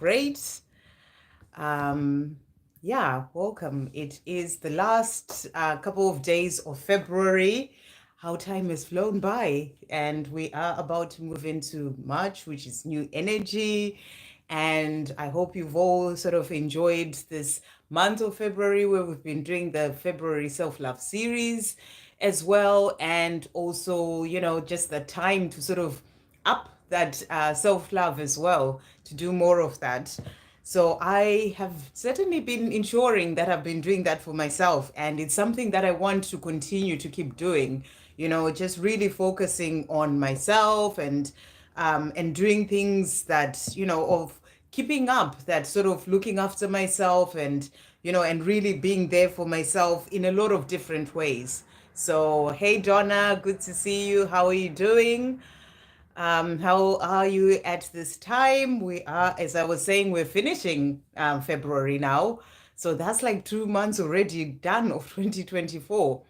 great. Um, yeah, welcome. It is the last couple of days of February. How time has flown by, and we are about to move into March, which is new energy. And I hope you've all sort of enjoyed this month of February where we've been doing the February self-love series as well. And also, just the time to sort of up that self-love as well, to do more of that. So I have certainly been ensuring that I've been doing that for myself, and it's something that I want to continue to keep doing. Just really focusing on myself and doing things that of keeping up that sort of looking after myself and really being there for myself in a lot of different ways. So hey Donna, good to see you. How are you doing? How are you at this time? We are, as I was saying, we're finishing February now. So that's like 2 months already done of 2024.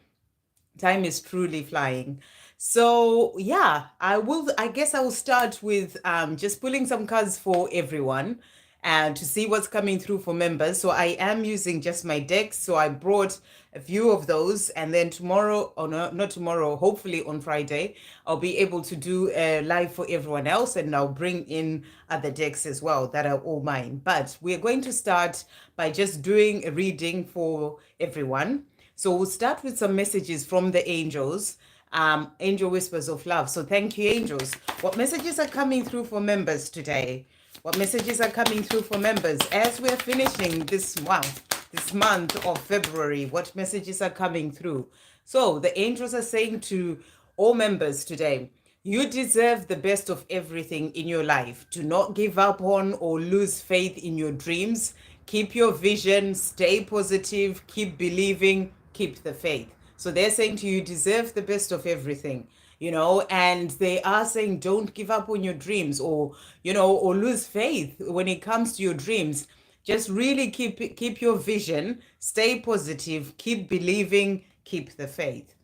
Time is truly flying. So yeah, I guess I will start with just pulling some cards for everyone and to see what's coming through for members. So I am using just my decks. So I brought a few of those, and then tomorrow, or no, not tomorrow, hopefully on Friday, I'll be able to do a live for everyone else, and I'll bring in other decks as well that are all mine. But we're going to start by just doing a reading for everyone. So we'll start with some messages from the angels, angel whispers of love. So thank you, angels. What messages are coming through for members today? What messages are coming through for members as we're finishing this month of February? What messages are coming through? So the angels are saying to all members today, you deserve the best of everything in your life. Do not give up on or lose faith in your dreams. Keep your vision, stay positive, keep believing, keep the faith. So they're saying to you, you deserve the best of everything, and they are saying don't give up on your dreams or lose faith when it comes to your dreams. Just really keep your vision, stay positive, keep believing, keep the faith.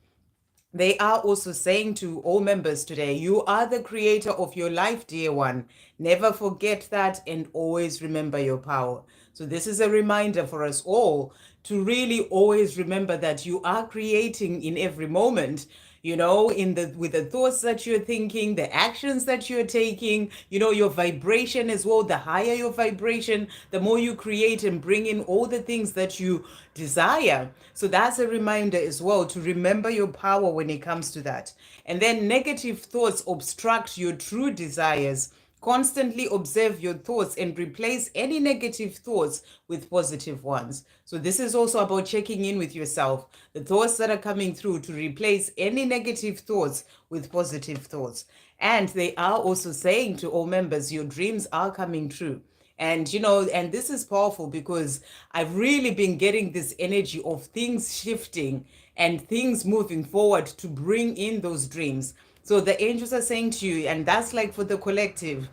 They are also saying to all members today, you are the creator of your life, dear one. Never forget that and always remember your power. So this is a reminder for us all to really always remember that you are creating in every moment, with the thoughts that you're thinking, the actions that you're taking, your vibration as well. The higher your vibration, the more you create and bring in all the things that you desire. So that's a reminder as well to remember your power when it comes to that. And then negative thoughts obstruct your true desires. Constantly observe your thoughts and replace any negative thoughts with positive ones. So this is also about checking in with yourself, the thoughts that are coming through, to replace any negative thoughts with positive thoughts. And they are also saying to all members, your dreams are coming true. And and this is powerful because I've really been getting this energy of things shifting and things moving forward to bring in those dreams. So the angels are saying to you, and that's like for the collective.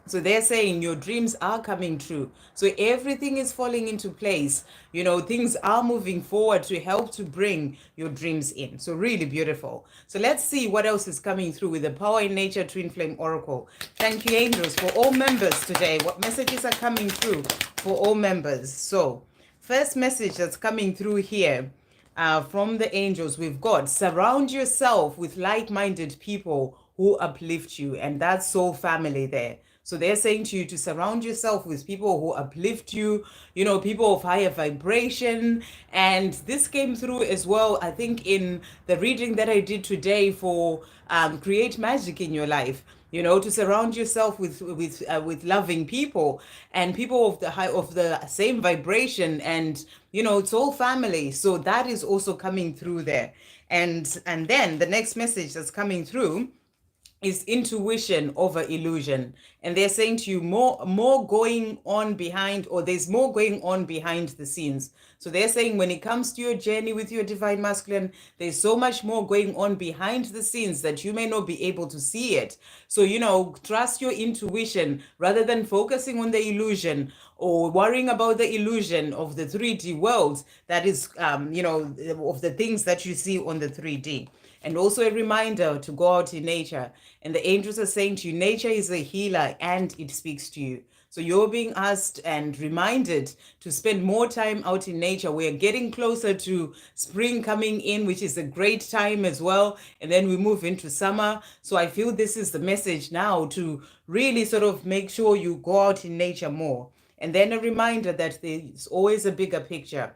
So they're saying your dreams are coming true. So everything is falling into place. Things are moving forward to help to bring your dreams in. So really beautiful. So let's see what else is coming through with the Power in Nature Twin Flame Oracle. Thank you, angels, for all members today. What messages are coming through for all members? So first message that's coming through here from the angels, we've got surround yourself with like-minded people who uplift you, and that's soul family there. So they're saying to you to surround yourself with people who uplift you, people of higher vibration. And this came through as well, I think, in the reading that I did today for Create Magic in Your Life. To surround yourself with loving people and people of the same vibration, and it's all family. So that is also coming through there. And then the next message that's coming through is intuition over illusion. And they're saying to you more going on behind, or there's more going on behind the scenes. So they're saying when it comes to your journey with your divine masculine, there's so much more going on behind the scenes that you may not be able to see it. So trust your intuition rather than focusing on the illusion or worrying about the illusion of the 3D world that is of the things that you see on the 3D. And also a reminder to go out in nature. And the angels are saying to you, nature is a healer and it speaks to you. So you're being asked and reminded to spend more time out in nature. We're getting closer to spring coming in, which is a great time as well. And then we move into summer. So I feel this is the message now to really sort of make sure you go out in nature more. And then a reminder that there's always a bigger picture.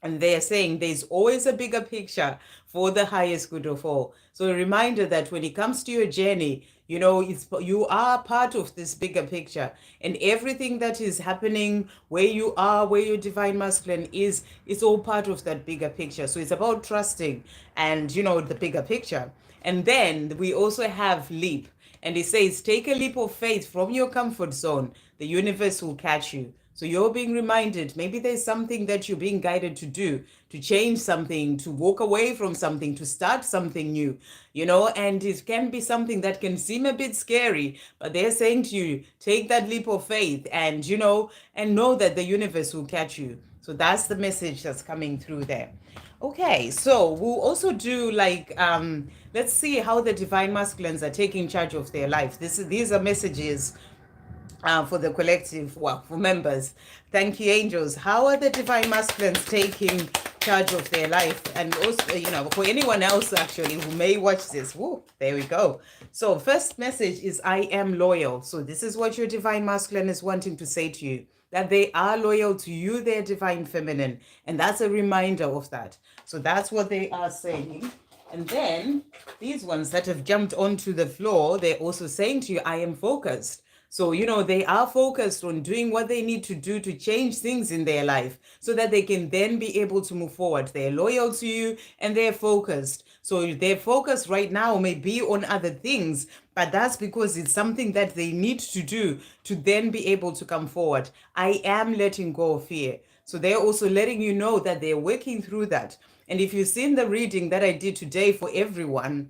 And they're saying there's always a bigger picture for the highest good of all. So a reminder that when it comes to your journey, you are part of this bigger picture, and everything that is happening, where you are, where your divine masculine is, it's all part of that bigger picture. So it's about trusting and the bigger picture. And then we also have leap, and it says take a leap of faith from your comfort zone. The universe will catch you. So you're being reminded, maybe there's something that you're being guided to do, to change something, to walk away from something, to start something new, and it can be something that can seem a bit scary, but they're saying to you, take that leap of faith and know that the universe will catch you. So that's the message that's coming through there. Okay, so we'll also do let's see how the divine masculines are taking charge of their life. These are messages for the collective, well, for members. Thank you, angels. How are the divine masculines taking charge of their life? And also, for anyone else actually who may watch this, woo, there we go. So first message is, I am loyal. So this is what your divine masculine is wanting to say to you, that they are loyal to you, their divine feminine. And that's a reminder of that. So that's what they are saying. And then these ones that have jumped onto the floor, they're also saying to you, I am focused. So, they are focused on doing what they need to do to change things in their life so that they can then be able to move forward. They're loyal to you and they're focused. So their focus right now may be on other things, but that's because it's something that they need to do to then be able to come forward. I am letting go of fear. So they're also letting you know that they're working through that. And if you've seen the reading that I did today for everyone,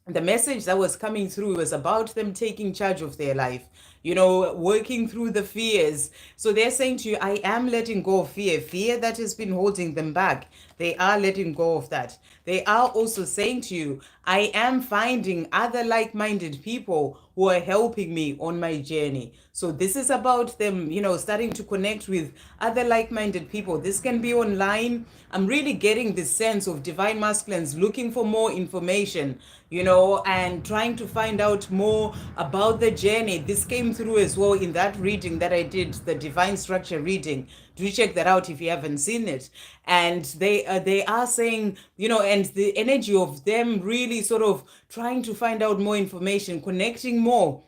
the message that was coming through was about them taking charge of their life, working through the fears. So they're saying to you, I am letting go of fear that has been holding them back. They are letting go of that. They are also saying to you, I am finding other like-minded people who are helping me on my journey. So this is about them, starting to connect with other like-minded people. This can be online. I'm really getting this sense of divine masculines looking for more information, and trying to find out more about the journey. This came through as well in that reading that I did, the divine structure reading. Do check that out if you haven't seen it. And they are saying, and the energy of them really sort of trying to find out more information, connecting more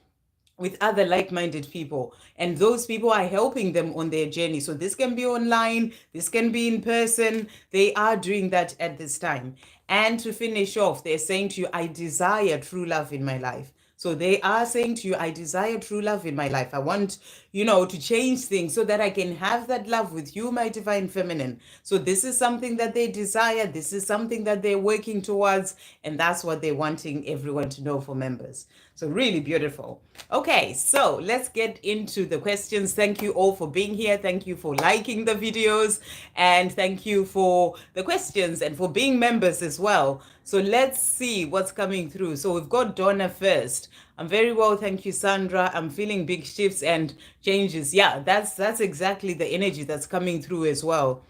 with other like-minded people, and those people are helping them on their journey. So this can be online, this can be in person. They are doing that at this time. And to finish off, they're saying to you, I desire true love in my life. So they are saying to you, I desire true love in my life. I want, to change things so that I can have that love with you, my divine feminine. So this is something that they desire. This is something that they're working towards. And that's what they're wanting everyone to know for members. So really beautiful. Okay, so let's get into the questions. Thank you all for being here. Thank you for liking the videos. And thank you for the questions and for being members as well. So let's see what's coming through. So we've got Donna first. I'm very well, thank you, Sandra. I'm feeling big shifts and changes. Yeah, that's exactly the energy that's coming through as well.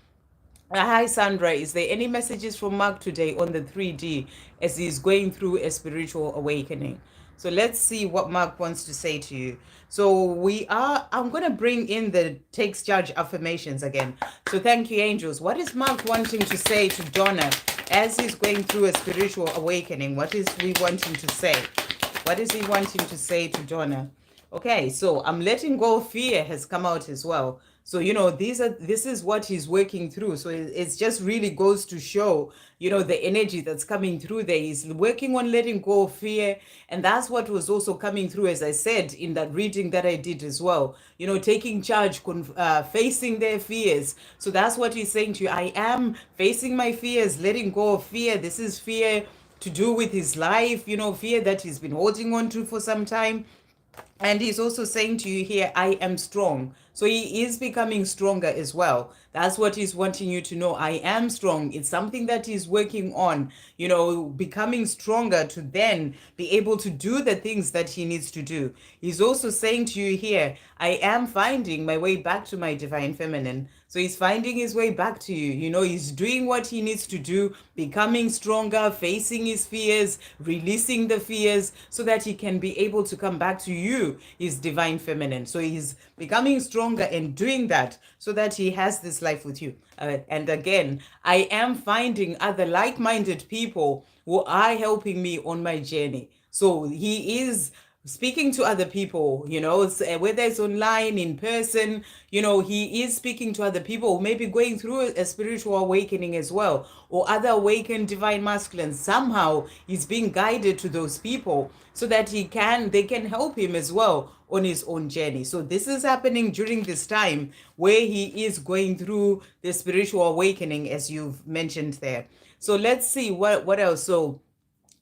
Hi, Sandra. Is there any messages from Mark today on the 3D as he's going through a spiritual awakening? So let's see what Mark wants to say to you. So I'm going to bring in the takes charge affirmations again. So thank you, angels. What is Mark wanting to say to Donna as he's going through a spiritual awakening? What is he wanting to say? What is he wanting to say to Donna? Okay, so I'm letting go of fear has come out as well. So, this is what he's working through. So it's just really goes to show, the energy that's coming through there. He's working on letting go of fear. And that's what was also coming through, as I said, in that reading that I did as well, taking charge, facing their fears. So that's what he's saying to you. I am facing my fears, letting go of fear. This is fear to do with his life, fear that he's been holding on to for some time. And he's also saying to you here, I am strong. So he is becoming stronger as well. That's what he's wanting you to know. I am strong. It's something that he's working on, becoming stronger to then be able to do the things that he needs to do. He's also saying to you here, I am finding my way back to my divine feminine. So he's finding his way back to you. He's doing what he needs to do, becoming stronger, facing his fears, releasing the fears so that he can be able to come back to you, his divine feminine. So he's becoming stronger and doing that so that he has this life with you. And again, I am finding other like-minded people who are helping me on my journey. So he is speaking to other people, whether it's online, in person, he is speaking to other people who may be going through a spiritual awakening as well, or other awakened divine masculines. Somehow he's being guided to those people so that they can help him as well on his own journey. So this is happening during this time where he is going through the spiritual awakening, as you've mentioned there. So let's see what else. So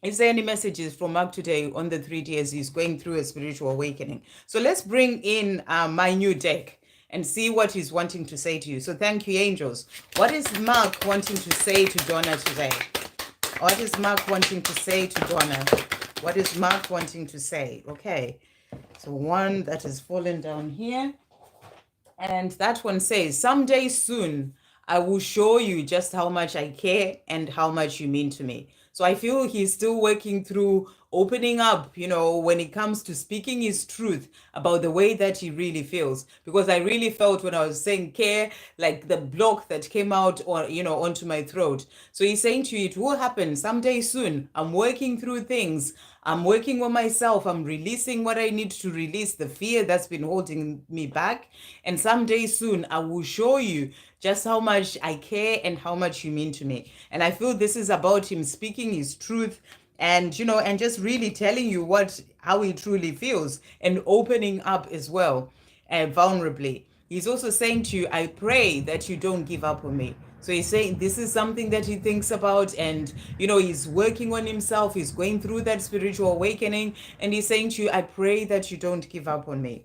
is there any messages from Mark today on the 3D as he's going through a spiritual awakening? So let's bring in my new deck and see what he's wanting to say to you. So thank you, angels. What is Mark wanting to say to Donna today? What is Mark wanting to say to Donna? What is Mark wanting to say? Okay, so one that has fallen down here. And that one says, someday soon, I will show you just how much I care and how much you mean to me. So I feel he's still working through opening up, when it comes to speaking his truth about the way that he really feels. Because I really felt when I was saying care, like the block that came out or, onto my throat. So he's saying to you, it will happen someday soon. I'm working through things. I'm working on myself. I'm releasing what I need to release, the fear that's been holding me back. And someday soon, I will show you just how much I care and how much you mean to me. And I feel this is about him speaking his truth and, and just really telling you how he truly feels and opening up as well, vulnerably. He's also saying to you, I pray that you don't give up on me. So he's saying this is something that he thinks about, and he's working on himself. He's going through that spiritual awakening, and he's saying to you, I pray that you don't give up on me.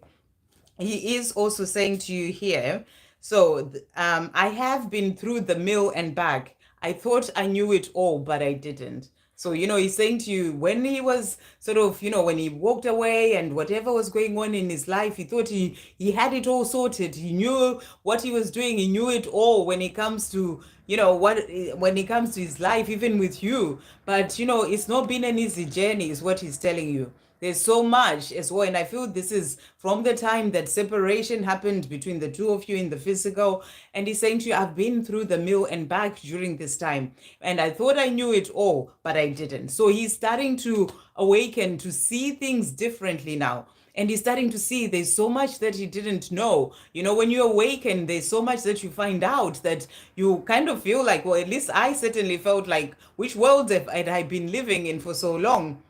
He is also saying to you here, so I have been through the mill and back. I thought I knew it all, but I didn't. So, he's saying to you, when he was sort of, when he walked away and whatever was going on in his life, he thought he had it all sorted. He knew what he was doing. He knew it all when it comes to, when it comes to his life, even with you. But, it's not been an easy journey, is what he's telling you. There's so much as well. And I feel this is from the time that separation happened between the two of you in the physical. And he's saying to you, I've been through the mill and back during this time. And I thought I knew it all, but I didn't. So he's starting to awaken, to see things differently now. And he's starting to see there's so much that he didn't know. When you awaken, there's so much that you find out that you kind of feel like, well, at least I certainly felt like, which world had I been living in for so long?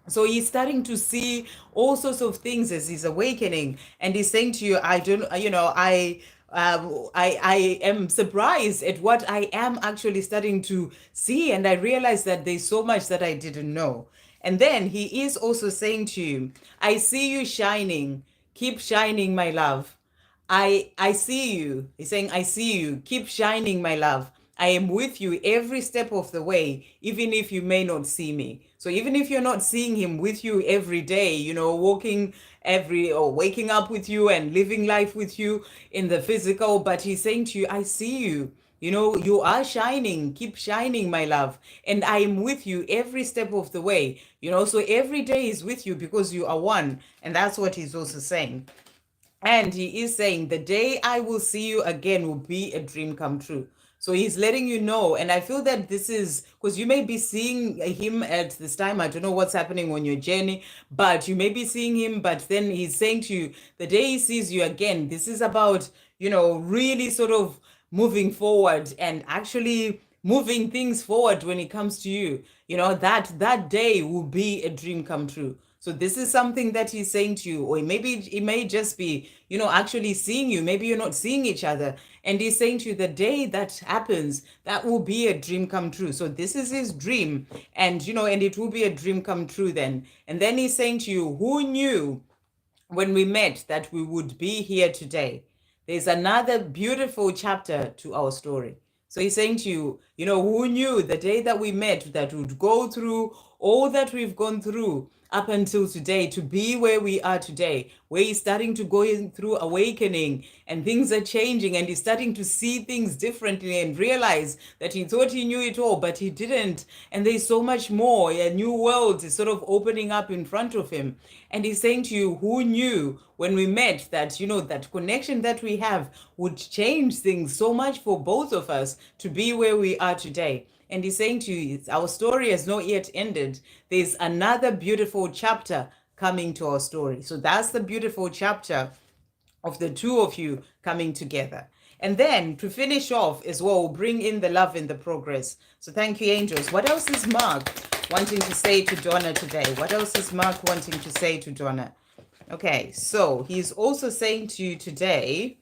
So he's starting to see all sorts of things as he's awakening, and he's saying to you, I don't, I am surprised at what I am actually starting to see, and I realize that there's so much that I didn't know. And then he is also saying to you, I see you shining. Keep shining, my love. I see you. He's saying, I see you. Keep shining, my love. I am with you every step of the way, even if you may not see me. So even if you're not seeing him with you every day, walking or waking up with you and living life with you in the physical, but he's saying to you, I see you. You are shining. Keep shining, my love. And I am with you every step of the way. So every day is with you because you are one. And that's what he's also saying. And he is saying, the day I will see you again will be a dream come true. So he's letting you know. And I feel that this is because you may be seeing him at this time. I don't know what's happening on your journey, but you may be seeing him. But then he's saying to you, the day he sees you again, this is about, really sort of moving forward and actually moving things forward when it comes to you. That day will be a dream come true. So this is something that he's saying to you, or maybe it may just be, actually seeing you. Maybe you're not seeing each other. And he's saying to you, the day that happens, that will be a dream come true. So this is his dream. And, and it will be a dream come true then. And then he's saying to you, who knew when we met that we would be here today. There's another beautiful chapter to our story. So he's saying to you, who knew the day that we met that we'd go through all that we've gone through up until today to be where we are today, where he's starting to go in through awakening and things are changing and he's starting to see things differently and realize that he thought he knew it all, but he didn't. And there's so much more. A new world is sort of opening up in front of him. And he's saying to you, who knew when we met that, that connection that we have would change things so much for both of us to be where we are today. And he's saying to you, our story has not yet ended. There's another beautiful chapter coming to our story. So that's the beautiful chapter of the two of you coming together. And then to finish off as well, we'll bring in the love in the progress. So thank you, angels. What else is Mark wanting to say to Donna today? What else is Mark wanting to say to Donna? Okay, so he's also saying to you today,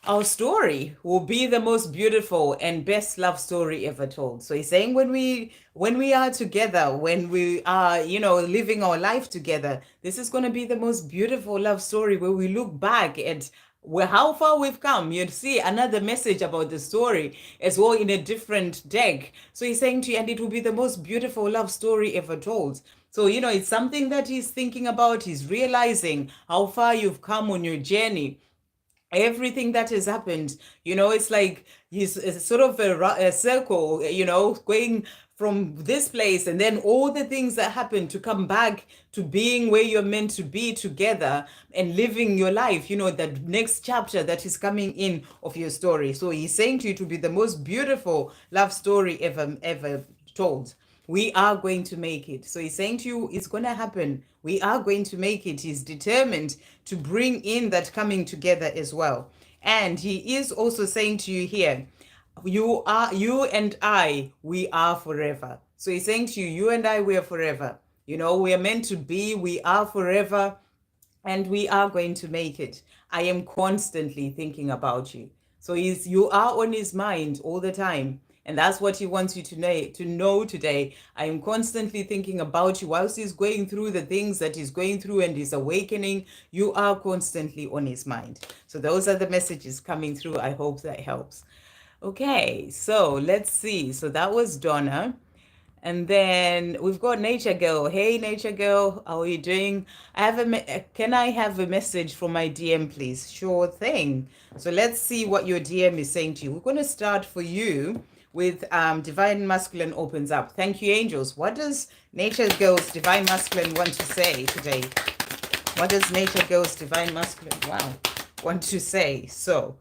our story will be the most beautiful and best love story ever told. So he's saying when we are together, when we are, living our life together, this is going to be the most beautiful love story where we look back at how far we've come. You'd see another message about the story as well in a different deck. So he's saying to you, and it will be the most beautiful love story ever told. So, it's something that he's thinking about. He's realizing how far you've come on your journey. Everything that has happened, it's like it's sort of a circle, going from this place and then all the things that happen to come back to being where you're meant to be together and living your life, the next chapter that is coming in of your story. So he's saying to you to be the most beautiful love story ever told. We are going to make it. So he's saying to you, it's going to happen. We are going to make it. He's determined to bring in that coming together as well. And he is also saying to you here, you and I, we are forever. So he's saying to you, you and I, we are forever. We are meant to be, we are forever, and we are going to make it. I am constantly thinking about you. So you are on his mind all the time. And that's what he wants you to know today. I am constantly thinking about you. Whilst he's going through the things that he's going through and he's awakening, you are constantly on his mind. So those are the messages coming through. I hope that helps. Okay, so let's see. So that was Donna. And then we've got Nature Girl. Hey, Nature Girl, how are you doing? Can I have a message from my DM, please? Sure thing. So let's see what your DM is saying to you. We're going to start for you with Divine Masculine opens up. Thank you, angels. What does Nature Girl's Divine Masculine want to say today? What does Nature Girl's Divine Masculine want to say? So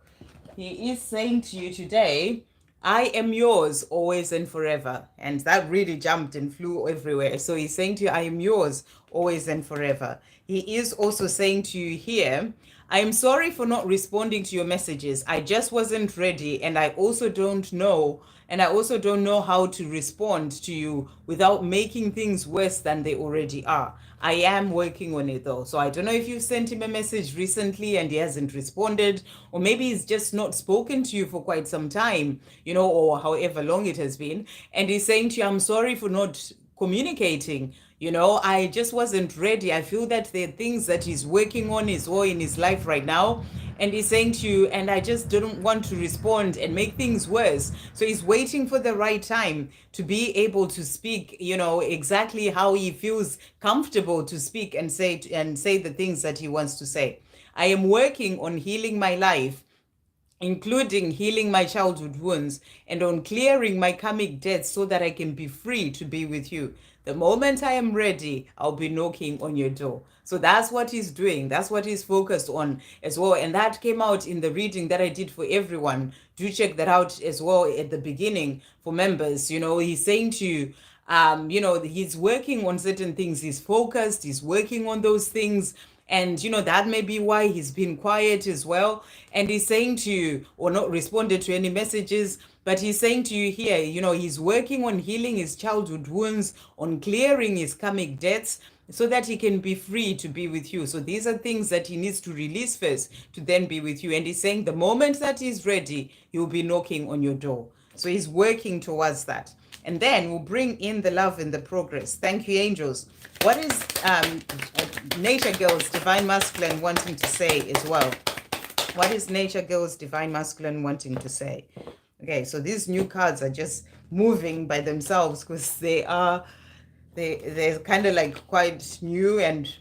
he is saying to you today, I am yours always and forever. And that really jumped and flew everywhere. So he's saying to you, I am yours always and forever. He is also saying to you here, I am sorry for not responding to your messages. I just wasn't ready. And I also don't know how to respond to you without making things worse than they already are. I am working on it though. So I don't know if you sent him a message recently and he hasn't responded, or maybe he's just not spoken to you for quite some time, or however long it has been. And he's saying to you, I'm sorry for not communicating. I just wasn't ready. I feel that there are things that he's working on as well in his life right now. And he's saying to you, and I just didn't want to respond and make things worse. So he's waiting for the right time to be able to speak, exactly how he feels comfortable to speak and say the things that he wants to say. I am working on healing my life, including healing my childhood wounds and on clearing my karmic debts so that I can be free to be with you. The moment I am ready, I'll be knocking on your door. So that's what he's doing. That's what he's focused on as well. And that came out in the reading that I did for everyone. Do check that out as well at the beginning for members. He's saying to you, he's working on certain things. He's focused. He's working on those things. And, that may be why he's been quiet as well. And he's saying to you, or not responded to any messages, but he's saying to you here, he's working on healing his childhood wounds, on clearing his karmic debts, so that he can be free to be with you. So these are things that he needs to release first to then be with you. And he's saying the moment that he's ready, he'll be knocking on your door. So he's working towards that. And then we'll bring in the love and the progress. Thank you, angels. What is Nature Girls Divine Masculine wanting to say as well? What is Nature Girls Divine Masculine wanting to say? Okay, so these new cards are just moving by themselves because they're kind of like quite new and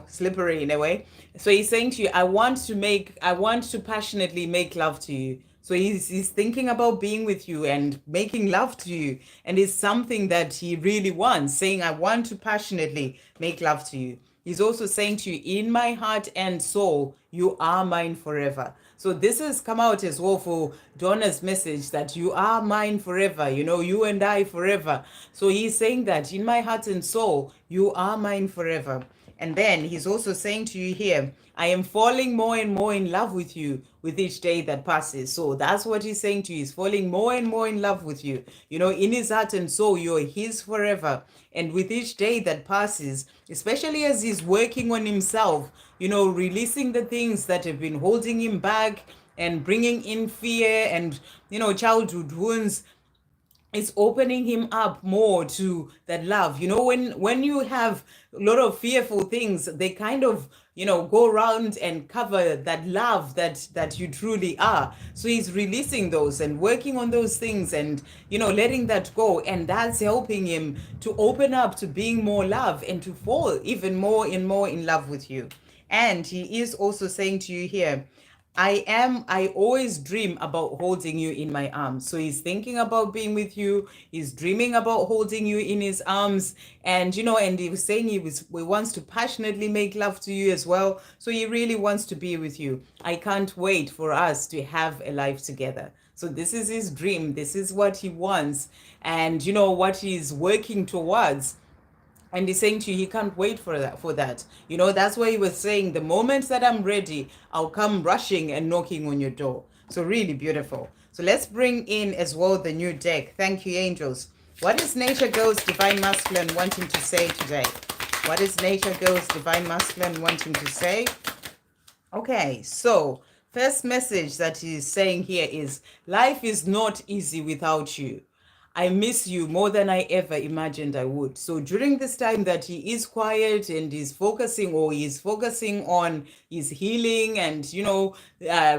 slippery in a way. So he's saying to you, I want to passionately make love to you. So he's thinking about being with you and making love to you, and it's something that he really wants, saying, I want to passionately make love to you. He's also saying to you, in my heart and soul, you are mine forever. So this has come out as well for Donna's message, that you are mine forever, you and I forever. So he's saying that in my heart and soul, you are mine forever. And then he's also saying to you here, I am falling more and more in love with you with each day that passes. So that's what he's saying to you. He's falling more and more in love with you. In his heart and soul, you're his forever. And with each day that passes, especially as he's working on himself, releasing the things that have been holding him back and bringing in fear and, childhood wounds, it's opening him up more to that love. When you have a lot of fearful things, they kind of go around and cover that love that you truly are. So he's releasing those and working on those things and letting that go, and that's helping him to open up to being more love and to fall even more and more in love with you. And he is also saying to you here, I always dream about holding you in my arms. So he's thinking about being with you. He's dreaming about holding you in his arms. And, and he was saying he wants to passionately make love to you as well. So he really wants to be with you. I can't wait for us to have a life together. So this is his dream. This is what he wants. And, what he's working towards. And he's saying to you, he can't wait for that. That's why he was saying, the moment that I'm ready, I'll come rushing and knocking on your door. So really beautiful. So let's bring in as well the new deck. Thank you, angels. What is Nature Girls Divine Masculine wanting to say today? What is Nature Girls Divine Masculine wanting to say? Okay, so first message that he's saying here is, life is not easy without you. I miss you more than I ever imagined I would. So during this time that he is quiet and he's focusing on his healing and,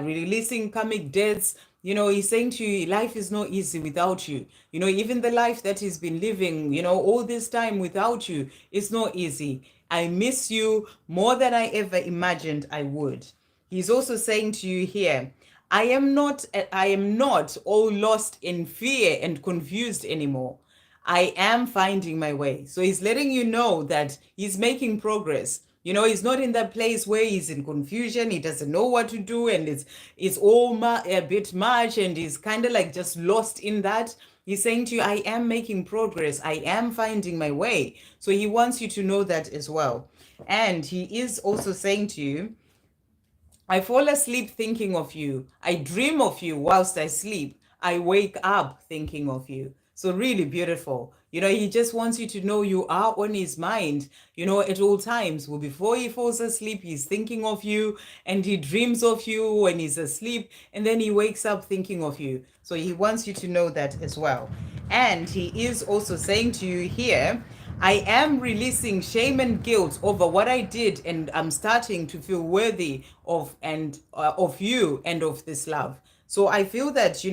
releasing karmic debts, he's saying to you, life is not easy without you. Even the life that he's been living, all this time without you, it's not easy. I miss you more than I ever imagined I would. He's also saying to you here, I am not all lost in fear and confused anymore. I am finding my way. So he's letting you know that he's making progress. He's not in that place where he's in confusion. He doesn't know what to do, and it's all a bit much, and he's kind of like just lost in that. He's saying to you, I am making progress. I am finding my way. So he wants you to know that as well. And he is also saying to you, I fall asleep thinking of you. I dream of you whilst I sleep. I wake up thinking of you. So really beautiful. He just wants you to know you are on his mind, at all times. Well, before he falls asleep, he's thinking of you, and he dreams of you when he's asleep, and then he wakes up thinking of you. So he wants you to know that as well. And he is also saying to you here, I am releasing shame and guilt over what I did, and I'm starting to feel worthy of you and of this love. So I feel that,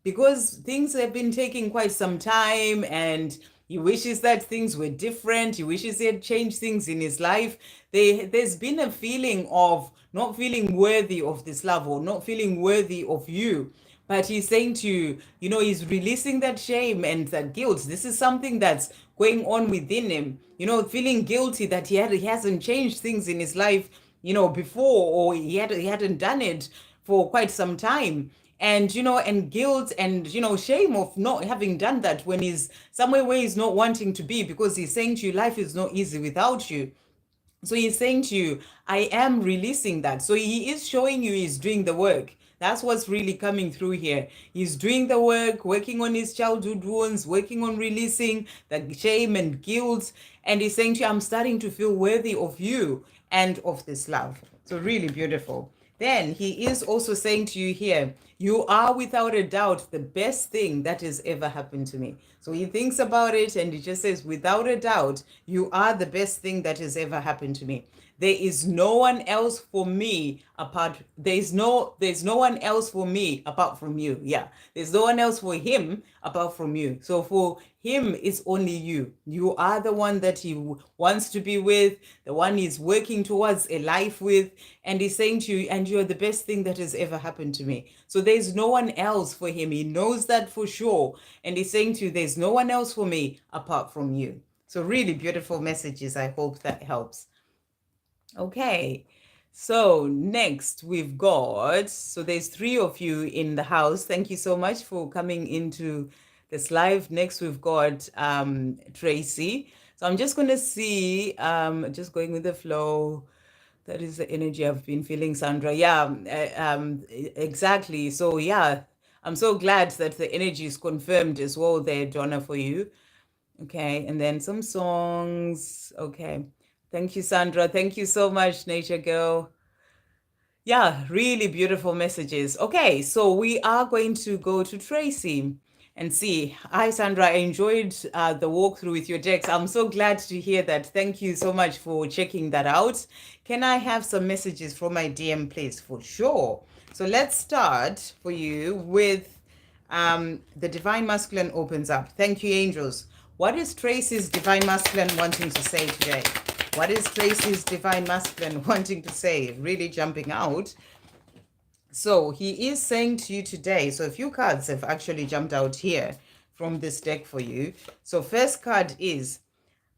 because things have been taking quite some time, and he wishes that things were different. He wishes he had changed things in his life. There's been a feeling of not feeling worthy of this love, or not feeling worthy of you. But he's saying to you, he's releasing that shame and that guilt. This is something that's going on within him, feeling guilty that he hasn't changed things in his life, before, or he hadn't done it for quite some time. And, and guilt and, shame of not having done that when he's somewhere where he's not wanting to be, because he's saying to you, life is not easy without you. So he's saying to you, I am releasing that. So he is showing you he's doing the work. That's what's really coming through here. He's doing the work, working on his childhood wounds, working on releasing the shame and guilt. And he's saying to you, I'm starting to feel worthy of you and of this love. So really beautiful. Then he is also saying to you here, you are without a doubt the best thing that has ever happened to me. So he thinks about it and he just says, without a doubt, you are the best thing that has ever happened to me. There is no one else for me apart. There's no one else for me apart from you. Yeah. There's no one else for him apart from you. So for him, it's only you. You are the one that he wants to be with, the one he's working towards a life with. And he's saying to you, and you're the best thing that has ever happened to me. So there's no one else for him. He knows that for sure. And he's saying to you, there's no one else for me apart from you. So really beautiful messages. I hope that helps. Okay. So next we've got, so there's 3 of you in the house. Thank you so much for coming into this live. Next we've got Tracy. So I'm just going to see, just going with the flow. That is the energy I've been feeling, Sandra. Yeah, exactly. So yeah, I'm so glad that the energy is confirmed as well there, Donna, for you. Okay, and then some songs. Okay. Thank you, Sandra. Thank you so much, Nature Girl. Yeah, really beautiful messages. Okay, so we are going to go to Tracy and see. Hi, Sandra. I enjoyed the walkthrough with your decks. I'm so glad to hear that. Thank you so much for checking that out. Can I have some messages from my DM, please? For sure. So let's start for you with the Divine Masculine opens up. Thank you, angels. What is Tracy's Divine Masculine wanting to say today? What is Tracy's Divine Masculine wanting to say? Really jumping out. So he is saying to you today, so a few cards have actually jumped out here from this deck for you. So first card is,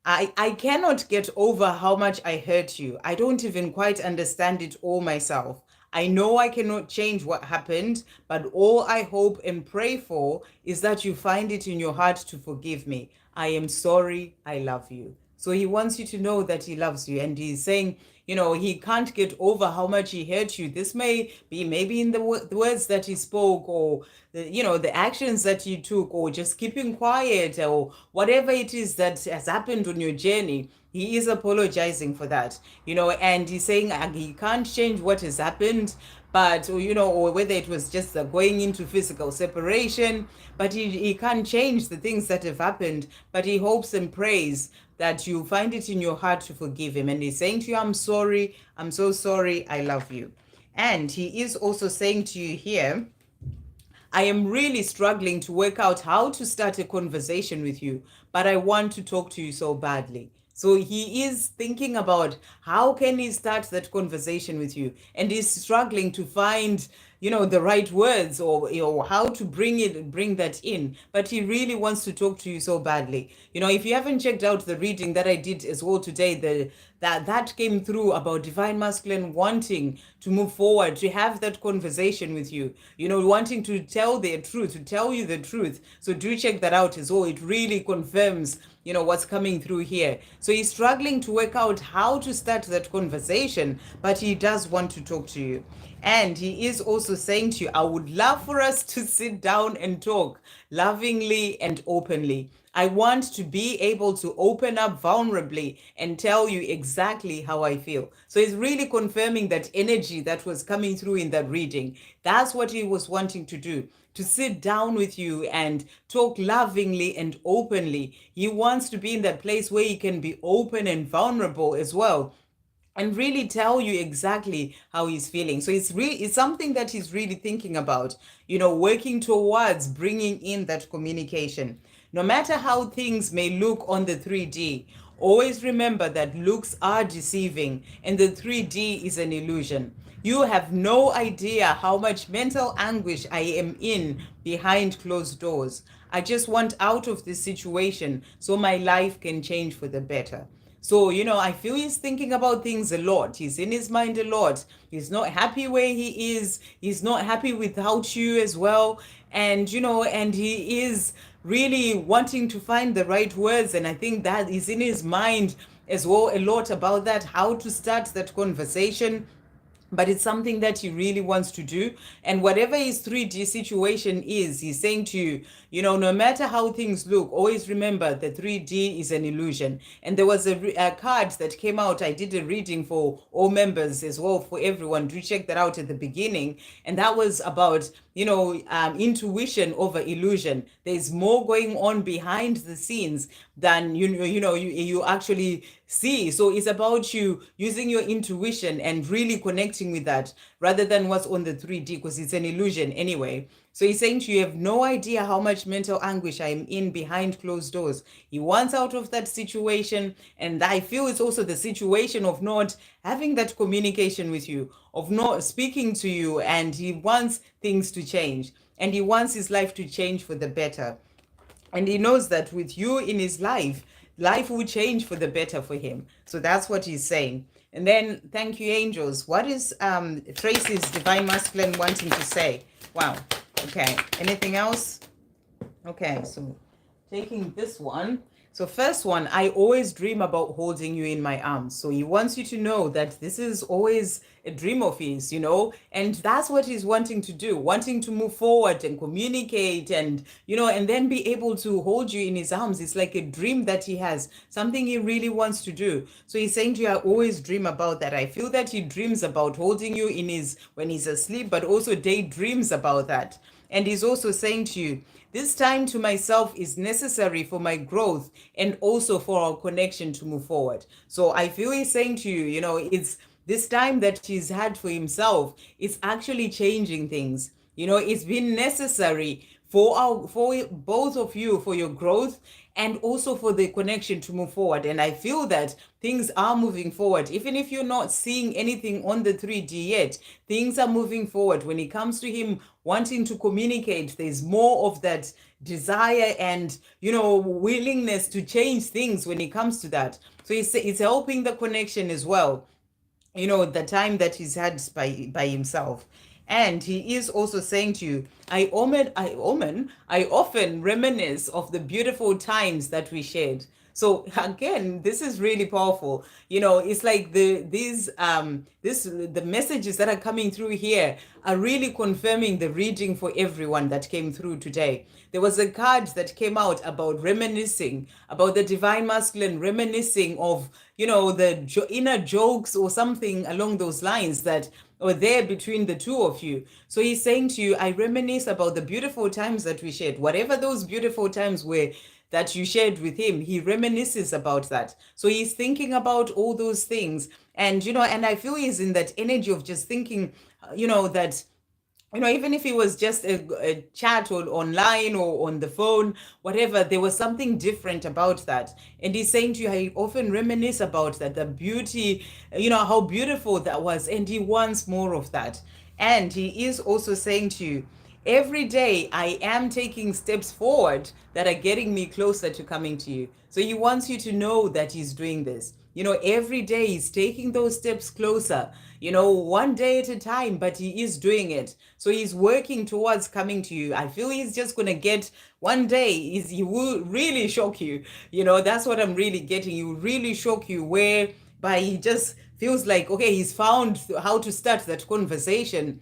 I cannot get over how much I hurt you. I don't even quite understand it all myself. I know I cannot change what happened, but all I hope and pray for is that you find it in your heart to forgive me. I am sorry. I love you. So he wants you to know that he loves you. And he's saying, he can't get over how much he hurt you. This may be maybe in the words that he spoke, or the actions that you took, or just keeping quiet, or whatever it is that has happened on your journey. He is apologizing for that, and he's saying he can't change what has happened, but or whether it was just going into physical separation, but he can't change the things that have happened, but he hopes and prays that you find it in your heart to forgive him. And he's saying to you, I'm sorry, I'm so sorry, I love you. And he is also saying to you here, I am really struggling to work out how to start a conversation with you, but I want to talk to you so badly. So he is thinking about how can he start that conversation with you, and he's struggling to find the right words, or how to bring that in, but he really wants to talk to you so badly. If you haven't checked out the reading that I did as well today, that came through about Divine Masculine wanting to move forward, to have that conversation with you, wanting to tell their truth, to tell you the truth. So do check that out as well. It really confirms what's coming through here. So he's struggling to work out how to start that conversation, but he does want to talk to you. And he is also saying to you, I would love for us to sit down and talk lovingly and openly. I want to be able to open up vulnerably and tell you exactly how I feel. So he's really confirming that energy that was coming through in that reading. That's what he was wanting to do, to sit down with you and talk lovingly and openly. He wants to be in that place where he can be open and vulnerable as well, and really tell you exactly how he's feeling. So it's something that he's really thinking about, working towards bringing in that communication. No matter how things may look on the 3D, always remember that looks are deceiving and the 3D is an illusion. You have no idea how much mental anguish I am in behind closed doors. I just want out of this situation so my life can change for the better. So, I feel he's thinking about things a lot. He's in his mind a lot. He's not happy where he is. He's not happy without you as well. And, and he is really wanting to find the right words. And I think that is in his mind as well a lot about that, how to start that conversation, but it's something that he really wants to do. And whatever his 3D situation is, he's saying to you, no matter how things look, always remember the 3D is an illusion. And there was a card that came out. I did a reading for all members as well, for everyone. Do check that out at the beginning. And that was about, intuition over illusion. There's more going on behind the scenes than you actually see. So it's about you using your intuition and really connecting with that, rather than what's on the 3D, because it's an illusion anyway. So he's saying to you, have no idea how much mental anguish I'm in behind closed doors. He wants out of that situation. And I feel it's also the situation of not having that communication with you, of not speaking to you. And he wants things to change. And he wants his life to change for the better. And he knows that with you in his life, life will change for the better for him. So that's what he's saying. And then, thank you, angels. What is Tracy's divine masculine wanting to say? Wow. Okay. Anything else? Okay. So taking this one. So first one, I always dream about holding you in my arms. So he wants you to know that this is always a dream of his, and that's what he's wanting to do, wanting to move forward and communicate and, and then be able to hold you in his arms. It's like a dream that he has, something he really wants to do. So he's saying to you, I always dream about that. I feel that he dreams about holding you when he's asleep, but also daydreams about that. And he's also saying to you, this time to myself is necessary for my growth and also for our connection to move forward. So I feel he's saying to you, it's this time that he's had for himself, it's actually changing things. It's been necessary for both of you, for your growth and also for the connection to move forward. And I feel that things are moving forward. Even if you're not seeing anything on the 3D yet, things are moving forward. When it comes to him wanting to communicate, there's more of that desire and, willingness to change things when it comes to that. So it's helping the connection as well, the time that he's had by himself. And he is also saying to you, I often reminisce of the beautiful times that we shared. So again, this is really powerful. It's like the messages that are coming through here are really confirming the reading for everyone that came through today. There was a card that came out about reminiscing, about the divine masculine, reminiscing of, the inner jokes or something along those lines that or there between the two of you. So he's saying to you, I reminisce about the beautiful times that we shared. Whatever those beautiful times were that you shared with him, he reminisces about that. So he's thinking about all those things. And, and I feel he's in that energy of just thinking, that even if it was just a chat or online or on the phone, whatever, there was something different about that. And he's saying to you, I often reminisce about that, the beauty, how beautiful that was. And he wants more of that. And he is also saying to you, every day I am taking steps forward that are getting me closer to coming to you. So he wants you to know that he's doing this. Every day he's taking those steps closer, one day at a time, but he is doing it. So he's working towards coming to you. I feel he's just going to get one day, he will really shock you. That's what I'm really getting. He will really shock you, whereby he just feels like, okay, he's found how to start that conversation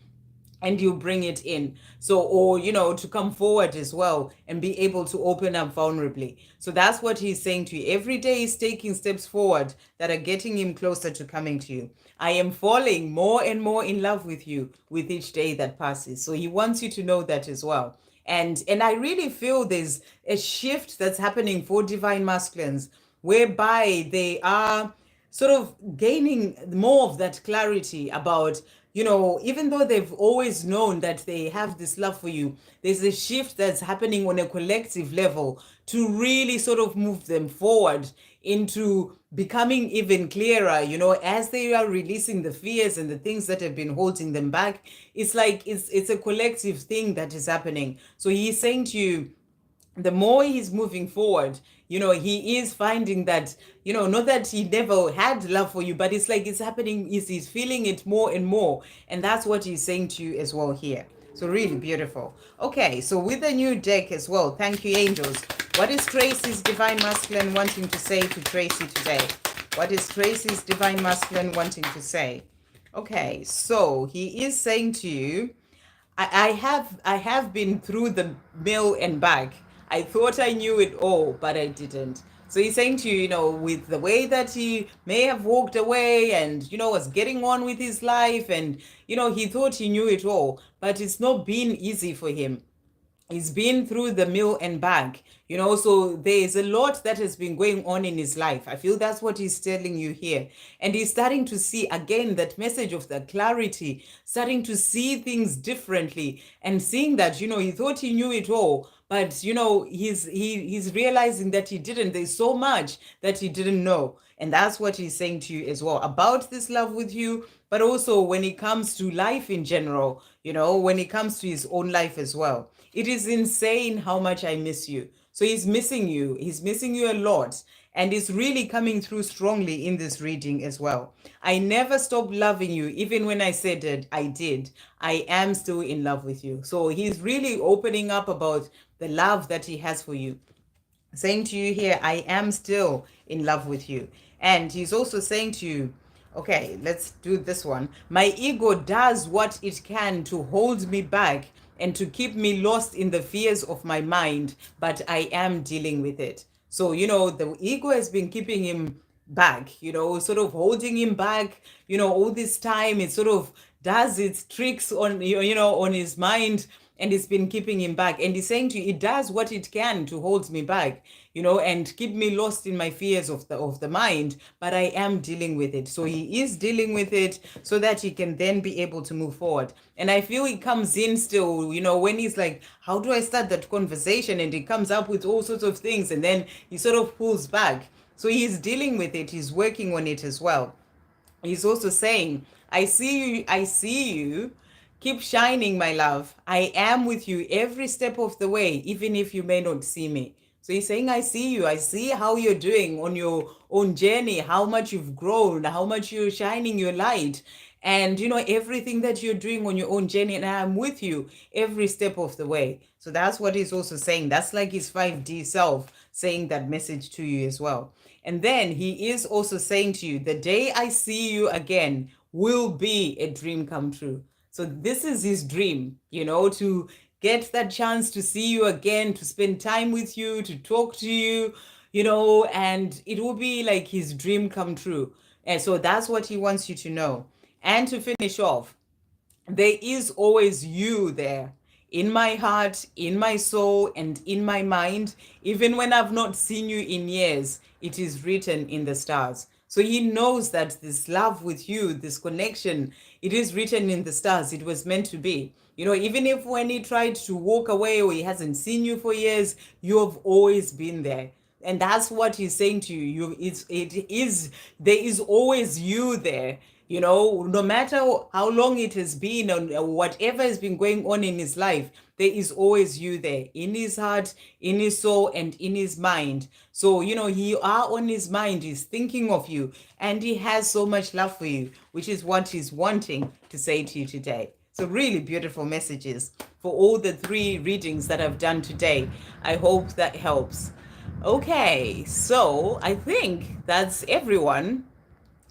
and you bring it in. So, or, to come forward as well and be able to open up vulnerably. So that's what he's saying to you. Every day he's taking steps forward that are getting him closer to coming to you. I am falling more and more in love with you with each day that passes. So he wants you to know that as well. And I really feel there's a shift that's happening for divine masculines, whereby they are sort of gaining more of that clarity about, even though they've always known that they have this love for you, there's a shift that's happening on a collective level to really sort of move them forward into becoming even clearer, as they are releasing the fears and the things that have been holding them back. It's like it's a collective thing that is happening. So he's saying to you, the more he's moving forward, he is finding that, not that he never had love for you, but it's like it's happening, he's feeling it more and more. And that's what he's saying to you as well here. So really beautiful. Okay, so with the new deck as well, thank you, angels. What is Tracy's divine masculine wanting to say to Tracy today? What is Tracy's divine masculine wanting to say? Okay, so he is saying to you, I have been through the mill and back. I thought I knew it all, but I didn't. So he's saying to you, with the way that he may have walked away and, was getting on with his life and, he thought he knew it all, but it's not been easy for him. He's been through the mill and back, so there's a lot that has been going on in his life. I feel that's what he's telling you here. And he's starting to see again that message of the clarity, starting to see things differently and seeing that, he thought he knew it all, but he's realizing that he didn't. There's so much that he didn't know. And that's what he's saying to you as well about this love with you, but also when it comes to life in general, when it comes to his own life as well. It is insane how much I miss you. So he's missing you. He's missing you a lot. And it's really coming through strongly in this reading as well. I never stopped loving you, even when I said it, I did. I am still in love with you. So he's really opening up about the love that he has for you. Saying to you here, I am still in love with you. And he's also saying to you, okay, let's do this one. My ego does what it can to hold me back and to keep me lost in the fears of my mind, but I am dealing with it. So, the ego has been keeping him back, sort of holding him back, all this time. It sort of does its tricks on, on his mind, and it's been keeping him back. And he's saying to you, it does what it can to hold me back, and keep me lost in my fears of the mind, but I am dealing with it. So he is dealing with it so that he can then be able to move forward. And I feel he comes in still, when he's like, how do I start that conversation? And he comes up with all sorts of things, and then he sort of pulls back. So he's dealing with it, he's working on it as well. He's also saying, I see you. Keep shining, my love. I am with you every step of the way, even if you may not see me. So he's saying, I see you. I see how you're doing on your own journey, how much you've grown, how much you're shining your light, and everything that you're doing on your own journey. And I'm with you every step of the way. So that's what he's also saying. That's like his 5D self saying that message to you as well. And then he is also saying to you, the day I see you again will be a dream come true. So this is his dream, to get that chance to see you again, to spend time with you, to talk to you, and it will be like his dream come true. And so that's what he wants you to know. And to finish off, there is always you there in my heart, in my soul, and in my mind. Even when I've not seen you in years, it is written in the stars. So he knows that this love with you, this connection, it is written in the stars. It was meant to be. Even if when he tried to walk away or he hasn't seen you for years, you have always been there. And that's what he's saying to you. There is always you there. No matter how long it has been or whatever has been going on in his life, there is always you there in his heart, in his soul, and in his mind. So, you are on his mind. He's thinking of you, and he has so much love for you, which is what he's wanting to say to you today. So really beautiful messages for all the 3 readings that I've done today. I hope that helps. Okay, so I think that's everyone.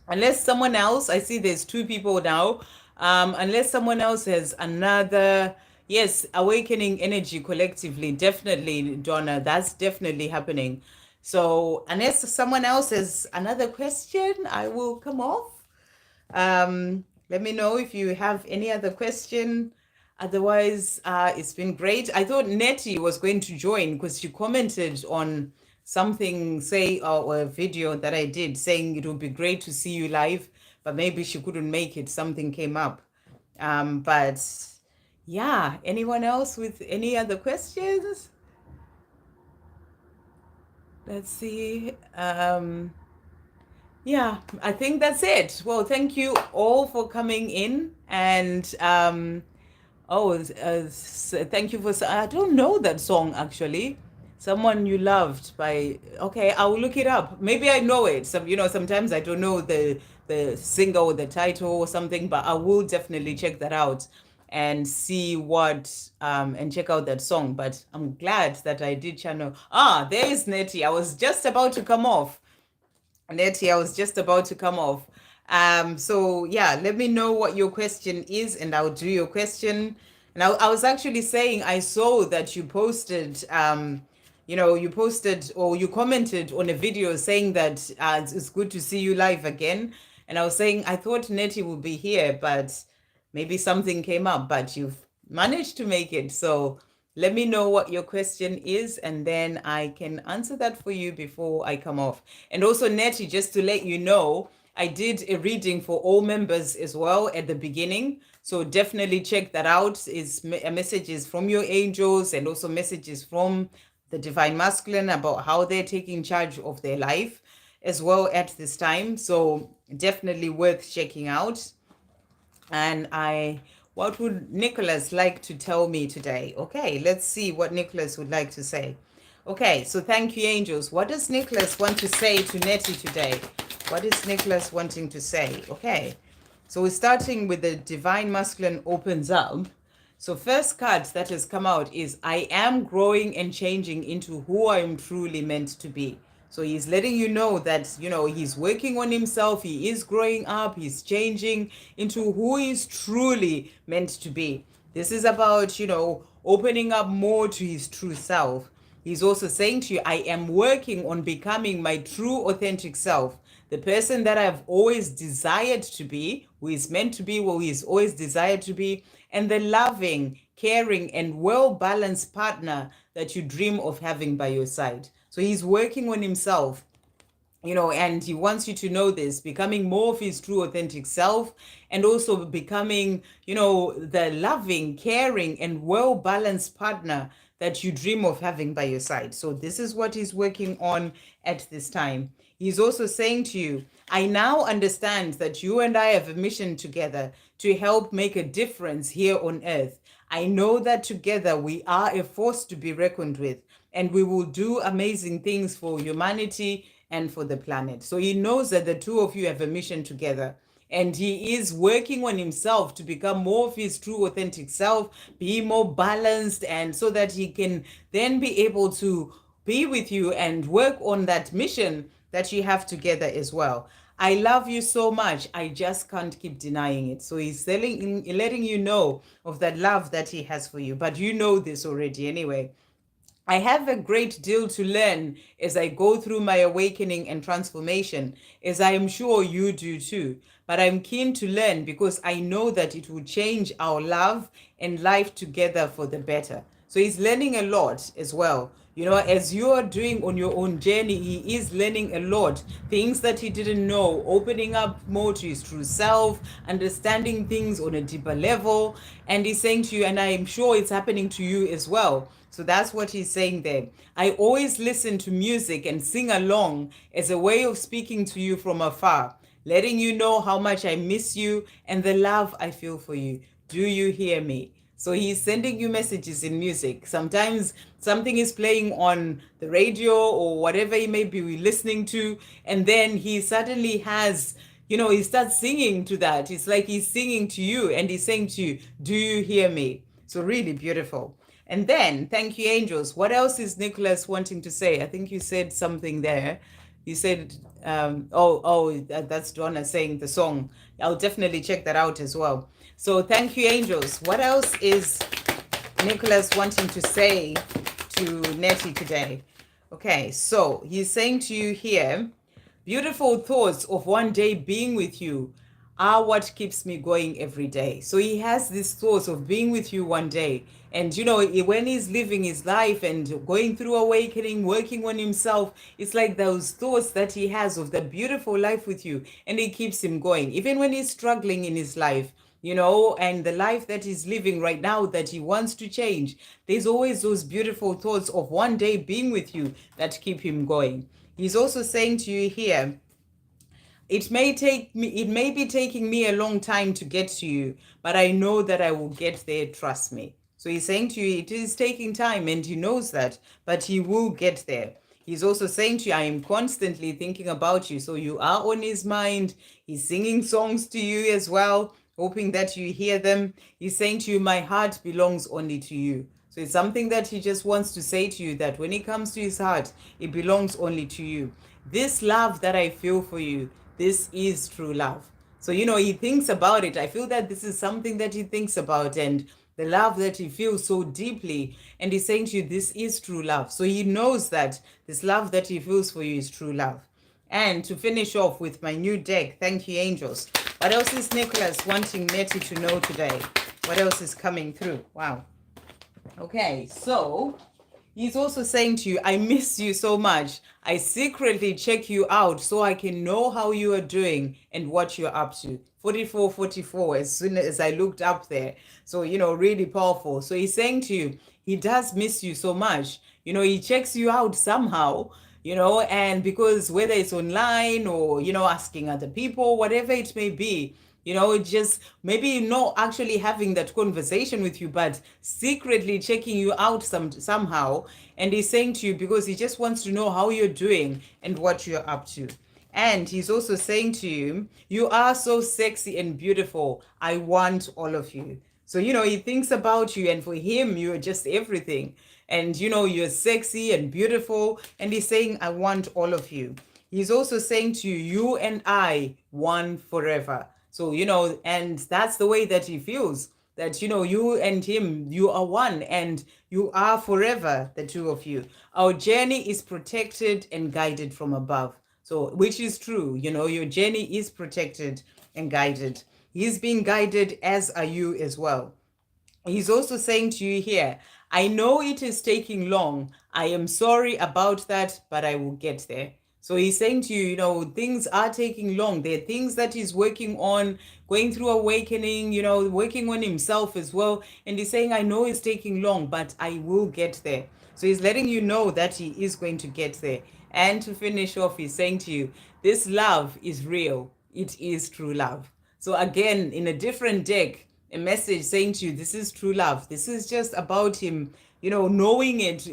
Unless someone else, I see there's 2 people now. Unless someone else has another, yes, awakening energy collectively, definitely, Donna, that's definitely happening. So unless someone else has another question, I will come off. Let me know if you have any other question. Otherwise, it's been great. I thought Nettie was going to join because she commented on something, say, or a video that I did saying it would be great to see you live, but maybe she couldn't make it. Something came up. But yeah, anyone else with any other questions? Let's see. Yeah, I think that's it. Well, thank you all for coming in. And thank you for, I don't know that song actually. Someone You Loved by, okay, I'll look it up. Maybe I know it. Sometimes I don't know the singer or the title or something, but I will definitely check that out and see and check out that song. But I'm glad that I did channel. There is Nettie. I was just about to come off. Nettie, I was just about to come off. So yeah, let me know what your question is, and I'll do your question. And I was actually saying I saw that you posted, you posted or you commented on a video saying that it's good to see you live again. And I was saying I thought Nettie would be here, but maybe something came up. But you've managed to make it. So let me know what your question is, and then I can answer that for you before I come off. And also, Nettie, just to let you know, I did a reading for all members as well at the beginning. So definitely check that out. It's messages from your angels and also messages from the Divine Masculine about how they're taking charge of their life as well at this time. So definitely worth checking out. And what would Nicholas like to tell me today? Okay, let's see what Nicholas would like to say. Okay, so thank you, angels. What does Nicholas want to say to Nettie today? What is Nicholas wanting to say? Okay, so we're starting with the Divine Masculine opens up. So first card that has come out is I am growing and changing into who I am truly meant to be. So he's letting you know that, he's working on himself. He is growing up. He's changing into who he's truly meant to be. This is about, opening up more to his true self. He's also saying to you, I am working on becoming my true authentic self, the person that I've always desired to be, who is meant to be, who he's always desired to be, and the loving, caring, and well-balanced partner that you dream of having by your side. So he's working on himself, and he wants you to know this, becoming more of his true authentic self, and also becoming, the loving, caring, and well-balanced partner that you dream of having by your side. So this is what he's working on at this time. He's also saying to you, I now understand that you and I have a mission together to help make a difference here on earth. I know that together we are a force to be reckoned with, and we will do amazing things for humanity and for the planet. So he knows that the two of you have a mission together. And he is working on himself to become more of his true authentic self, be more balanced, and so that he can then be able to be with you and work on that mission that you have together as well. I love you so much. I just can't keep denying it. So he's letting you know of that love that he has for you. But you know this already anyway. I have a great deal to learn as I go through my awakening and transformation, as I am sure you do too. But I'm keen to learn because I know that it will change our love and life together for the better. So he's learning a lot as well. As you are doing on your own journey, he is learning a lot. Things that he didn't know, opening up more to his true self, understanding things on a deeper level. And he's saying to you, and I'm sure it's happening to you as well. So that's what he's saying there. I always listen to music and sing along as a way of speaking to you from afar, letting you know how much I miss you and the love I feel for you. Do you hear me? So he's sending you messages in music. Sometimes something is playing on the radio or whatever he may be listening to, and then he suddenly has, he starts singing to that. It's like he's singing to you and he's saying to you, do you hear me? So really beautiful. And then, thank you, angels. What else is Nicholas wanting to say? I think you said something there. You said, that's Donna saying the song. I'll definitely check that out as well. So thank you, angels. What else is Nicholas wanting to say to Nettie today? Okay, so he's saying to you here, beautiful thoughts of one day being with you are what keeps me going every day. So he has these thoughts of being with you one day. And when he's living his life and going through awakening, working on himself, it's like those thoughts that he has of the beautiful life with you, and it keeps him going. Even when he's struggling in his life, and the life that he's living right now that he wants to change, there's always those beautiful thoughts of one day being with you that keep him going. He's also saying to you here, it may be taking me a long time to get to you, but I know that I will get there, trust me. So he's saying to you, it is taking time, and he knows that, but he will get there. He's also saying to you, I am constantly thinking about you. So you are on his mind. He's singing songs to you as well, hoping that you hear them. He's saying to you, my heart belongs only to you. So it's something that he just wants to say to you, that when it comes to his heart, it belongs only to you. This love that I feel for you, this is true love. So, he thinks about it. I feel that this is something that he thinks about, and the love that he feels so deeply. And he's saying to you, this is true love. So he knows that this love that he feels for you is true love. And to finish off with my new deck, thank you, angels. What else is Nicholas wanting Nettie to know today? What else is coming through? Wow. Okay, so he's also saying to you, I miss you so much. I secretly check you out so I can know how you are doing and what you're up to. 4444, as soon as I looked up there. So, really powerful. So he's saying to you, he does miss you so much. He checks you out somehow, and because whether it's online or, asking other people, whatever it may be, just maybe not actually having that conversation with you, but secretly checking you out somehow. And he's saying to you because he just wants to know how you're doing and what you're up to. And he's also saying to you, you are so sexy and beautiful. I want all of you. So, he thinks about you, and for him, you're just everything. And, you're sexy and beautiful. And he's saying, I want all of you. He's also saying to you, you and I, one forever. So, and that's the way that he feels, that, you and him, you are one and you are forever, the two of you. Our journey is protected and guided from above. So, which is true, your journey is protected and guided. He's being guided, as are you as well. He's also saying to you here, I know it is taking long. I am sorry about that, but I will get there. So he's saying to you, things are taking long. There are things that he's working on, going through awakening, working on himself as well. And he's saying, I know it's taking long, but I will get there. So he's letting you know that he is going to get there. And to finish off, he's saying to you, this love is real. It is true love. So again, in a different deck, a message saying to you, this is true love. This is just about him, knowing it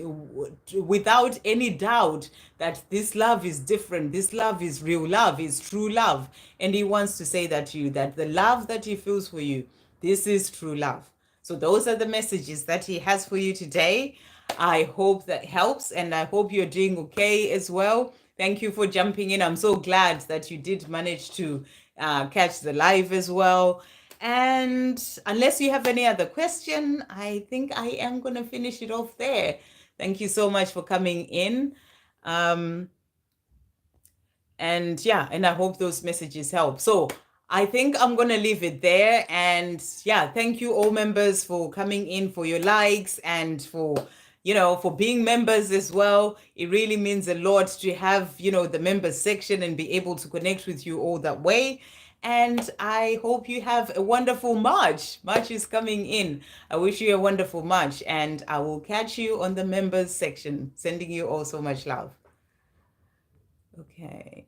without any doubt that this love is different. This love is real love, is true love. And he wants to say that to you, that the love that he feels for you, this is true love. So those are the messages that he has for you today. I hope that helps, and I hope you're doing okay as well. Thank you for jumping in. I'm so glad that you did manage to catch the live as well. And unless you have any other question, I think I am going to finish it off there. Thank you so much for coming in. And I hope those messages help. So I think I'm going to leave it there. And thank you all members for coming in, for your likes, and for being members as well. It really means a lot to have, the members section and be able to connect with you all that way. And I hope you have a wonderful March. March is coming in. I wish you a wonderful March, and I will catch you on the members section. Sending you all so much love. Okay.